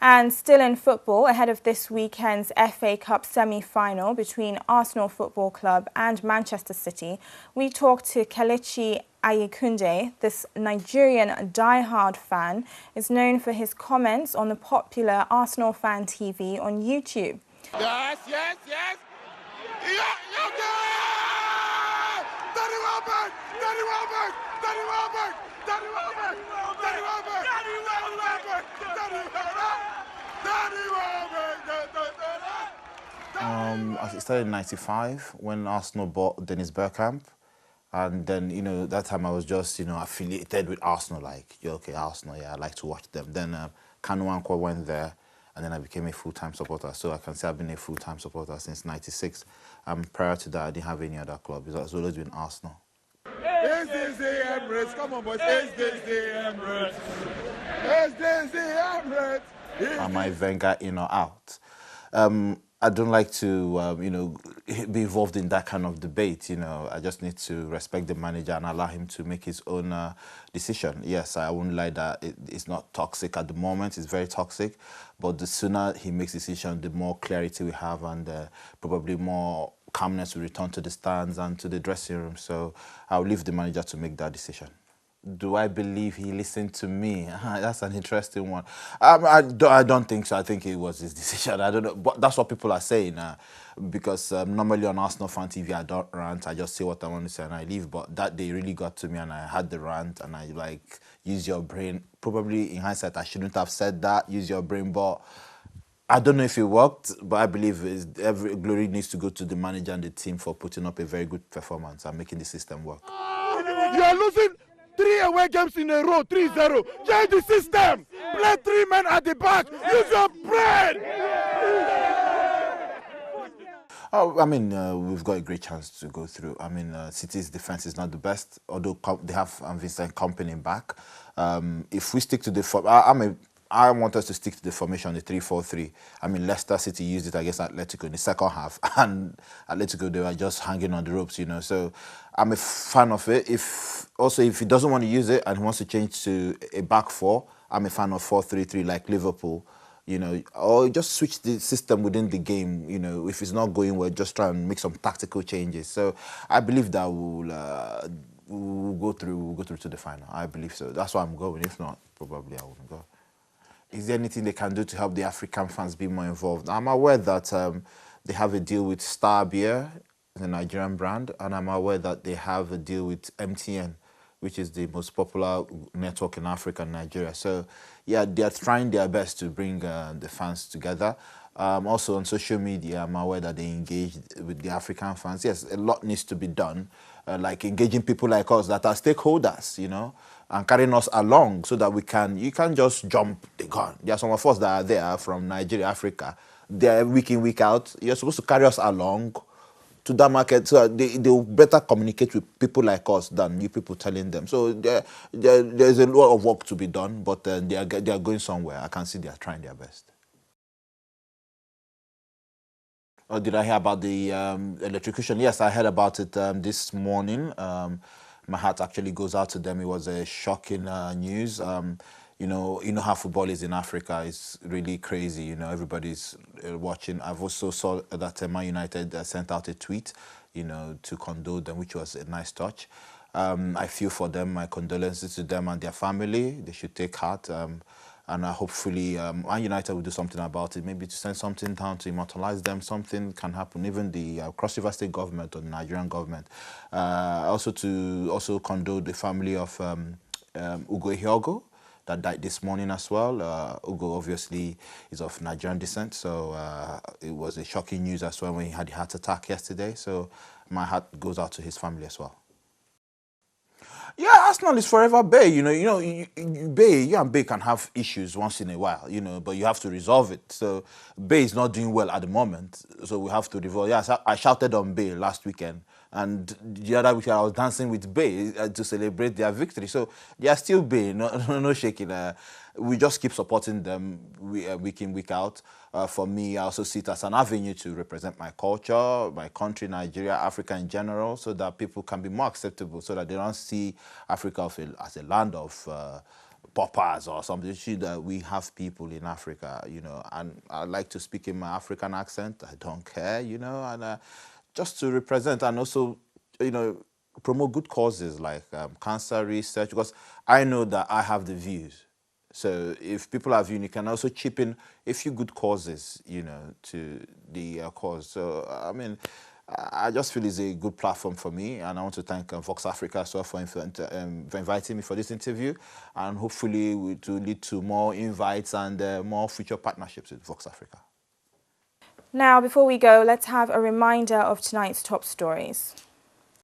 And still in football, ahead of this weekend's FA Cup semi-final between Arsenal Football Club and Manchester City, we talked to Kelechi Anyikude. This Nigerian die-hard fan is known for his comments on the popular ArsenalFanTv on YouTube. Yes, yes, yes! Danny Welbeck! Danny Welbeck! Danny Welbeck! Danny Welbeck! Danny Welbeck! Danny Welbeck! Danny Welbeck! I started in '95 when Arsenal bought Dennis Bergkamp. And then, that time I was just, affiliated with Arsenal. Like, okay, Arsenal, yeah, I like to watch them. Then Kanu Ankwa went there, and then I became a full-time supporter. So I can say I've been a full-time supporter since '96. Prior to that, I didn't have any other club. It's always been Arsenal. Is this the Emirates? Come on, boys. Is this the Emirates? Is this the Emirates? Am I Wenger in or out? I don't like to, be involved in that kind of debate. I just need to respect the manager and allow him to make his own decision. Yes, I won't lie that it's not toxic at the moment. It's very toxic. But the sooner he makes decision, the more clarity we have and probably more calmness will return to the stands and to the dressing room. So I'll leave the manager to make that decision. Do I believe he listened to me? That's an interesting one. I don't think so. I think it was his decision. I don't know. But that's what people are saying. Because normally on ArsenalFanTv, I don't rant. I just say what I want to say and I leave. But that day really got to me and I had the rant and I use your brain. Probably in hindsight, I shouldn't have said that. Use your brain. But I don't know if it worked. But I believe every glory needs to go to the manager and the team for putting up a very good performance and making the system work. You are losing 3 away games in a row, 3-0. Change the system. Play 3 men at the back. Use your brain. Oh, I mean, we've got a great chance to go through. I mean, City's defense is not the best, although they have Vincent Kompany back. If we stick to the I want us to stick to the formation, the 3-4-3. I mean, Leicester City used it against Atletico in the second half, and Atletico, they were just hanging on the ropes, So I'm a fan of it. If he doesn't want to use it and he wants to change to a back 4, I'm a fan of 4-3-3 like Liverpool, or just switch the system within the game, If it's not going well, just try and make some tactical changes. So I believe that we'll go through to the final. I believe so. That's why I'm going. If not, probably I wouldn't go. Is there anything they can do to help the African fans be more involved? I'm aware that they have a deal with Star Beer, the Nigerian brand, and I'm aware that they have a deal with MTN, which is the most popular network in Africa and Nigeria. So, yeah, they're trying their best to bring the fans together. Also on social media, I'm aware that they engage with the African fans. Yes, a lot needs to be done, like engaging people like us that are stakeholders, and carrying us along so that you can't just jump the gun. There are some of us that are there from Nigeria, Africa. They're week in, week out. You're supposed to carry us along to that market so they'll better communicate with people like us than you people telling them. So there's a lot of work to be done, but they are going somewhere. I can see they are trying their best. Or did I hear about the electrocution? Yes, I heard about it this morning. My heart actually goes out to them. It was a shocking news. You know how football is in Africa. It's really crazy. Everybody's watching. I've also saw that Man United sent out a tweet, to condole them, which was a nice touch. I feel for them. My condolences to them and their family. They should take heart. And hopefully, Man United will do something about it, maybe to send something down to immortalize them. Something can happen. Even the Cross River State government or the Nigerian government. Also to condole the family of Ugo Ehiogu that died this morning as well. Ugo obviously is of Nigerian descent, so it was a shocking news as well when he had a heart attack yesterday. So my heart goes out to his family as well. Yeah, Arsenal is forever Bay. Bay, you and Bay can have issues once in a while, but you have to resolve it. So Bay is not doing well at the moment, so we have to resolve. Yeah, I shouted on Bay last weekend, and the other weekend I was dancing with Bay to celebrate their victory. So they are still Bay, no shaking. We just keep supporting them week in, week out. For me, I also see it as an avenue to represent my culture, my country, Nigeria, Africa in general, so that people can be more acceptable, so that they don't see Africa as a land of paupers or something. We have people in Africa, you know, and I like to speak in my African accent. I don't care, you know, and just to represent and also, you know, promote good causes like cancer research, because I know that I have the views. So if people have views, you can also chip in a few good causes, you know, to the cause. So, I mean, I just feel it's a good platform for me, and I want to thank Voxafrica as well for inviting me for this interview, and hopefully it will lead to more invites and more future partnerships with Voxafrica. Now, before we go, let's have a reminder of tonight's top stories.